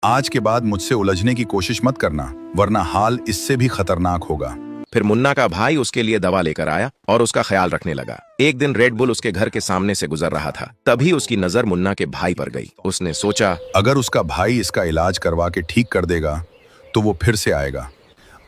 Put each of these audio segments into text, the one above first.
आज के बाद मुझसे उलझने की कोशिश मत करना, वरना हाल इससे भी खतरनाक होगा। फिर मुन्ना का भाई उसके लिए दवा लेकर आया और उसका ख्याल रखने लगा। एक दिन रेड बुल उसके घर के सामने से गुजर रहा था, तभी उसकी नजर मुन्ना के भाई पर गई। उसने सोचा, अगर उसका भाई इसका इलाज करवा के ठीक कर देगा तो वो फिर से आएगा।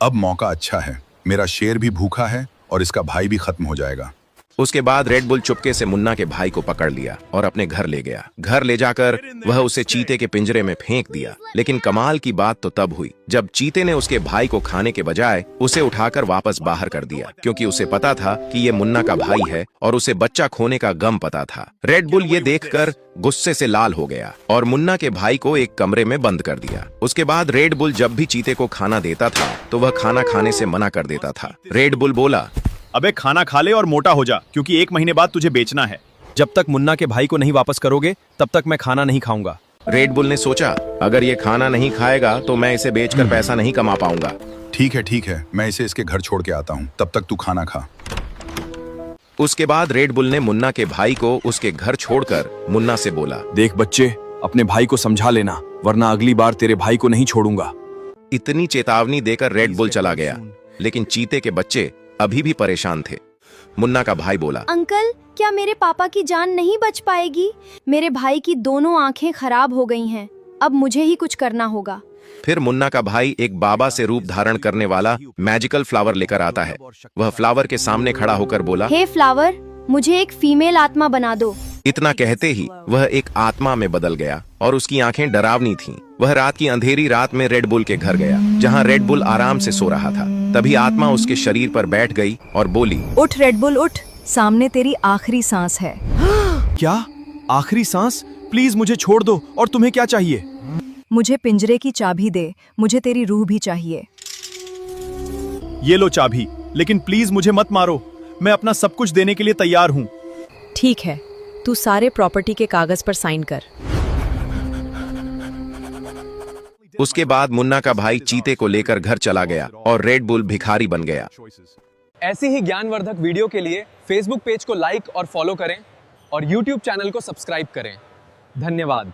अब मौका अच्छा है, मेरा शेर भी भूखा है और इसका भाई भी खत्म हो जाएगा। उसके बाद रेड बुल चुपके से मुन्ना के भाई को पकड़ लिया और अपने घर ले गया। घर ले जाकर वह उसे चीते के पिंजरे में फेंक दिया। लेकिन कमाल की बात तो तब हुई जब चीते ने उसके भाई को खाने के बजाय उसे उठाकर वापस बाहर कर दिया, क्योंकि उसे पता था कि ये मुन्ना का भाई है और उसे बच्चा खोने का गम पता था। रेड बुल ये देखकर गुस्से से लाल हो गया और मुन्ना के भाई को एक कमरे में बंद कर दिया। उसके बाद रेड बुल जब भी चीते को खाना देता था तो वह खाना खाने से मना कर देता था। रेड बुल बोला, अबे खाना खा ले और मोटा हो जा, क्योंकि 1 महीने बाद तुझे बेचना है। जब तक मुन्ना के भाई को नहीं वापस करोगे तब तक मैं खाना नहीं खाऊंगा। रेड बुल ने सोचा, अगर ये खाना नहीं खाएगा तो मैं इसे बेचकर पैसा नहीं कमा पाऊंगा। ठीक है, मैं इसे इसके घर छोड़ के आता हूँ, तब तक तू खाना खा। उसके बाद रेड बुल ने मुन्ना के भाई को उसके घर छोड़कर मुन्ना से बोला, देख बच्चे, अपने भाई को समझा लेना, वरना अगली बार तेरे भाई को नहीं छोड़ूंगा। इतनी चेतावनी देकर रेड बुल चला गया, लेकिन चीते के बच्चे अभी भी परेशान थे। मुन्ना का भाई बोला, अंकल, क्या मेरे पापा की जान नहीं बच पाएगी? मेरे भाई की दोनों आंखें खराब हो गई हैं। अब मुझे ही कुछ करना होगा। फिर मुन्ना का भाई एक बाबा से रूप धारण करने वाला मैजिकल फ्लावर लेकर आता है। वह फ्लावर के सामने खड़ा होकर बोला, हे फ्लावर, मुझे एक फीमेल आत्मा बना दो। इतना कहते ही वह एक आत्मा में बदल गया और उसकी आंखें डरावनी थीं। वह रात की अंधेरी रात में रेड बुल के घर गया, जहां रेड बुल आराम से सो रहा था। तभी आत्मा उसके शरीर पर बैठ गई और बोली, उठ रेड बुल उठ, सामने तेरी आखिरी सांस है। क्या आखिरी सांस? प्लीज मुझे छोड़ दो। और तुम्हें क्या चाहिए? मुझे पिंजरे की चाबी दे, मुझे तेरी रूह भी चाहिए। ये लो चाबी, लेकिन प्लीज मुझे मत मारो। मैं अपना सब कुछ देने के लिए तैयार हूँ। ठीक है, तू सारे प्रॉपर्टी के कागज पर साइन कर। उसके बाद मुन्ना का भाई चीते को लेकर घर चला गया और रेड बुल भिखारी बन गया। ऐसी ही ज्ञानवर्धक वीडियो के लिए फेसबुक पेज को लाइक और फॉलो करें और यूट्यूब चैनल को सब्सक्राइब करें। धन्यवाद।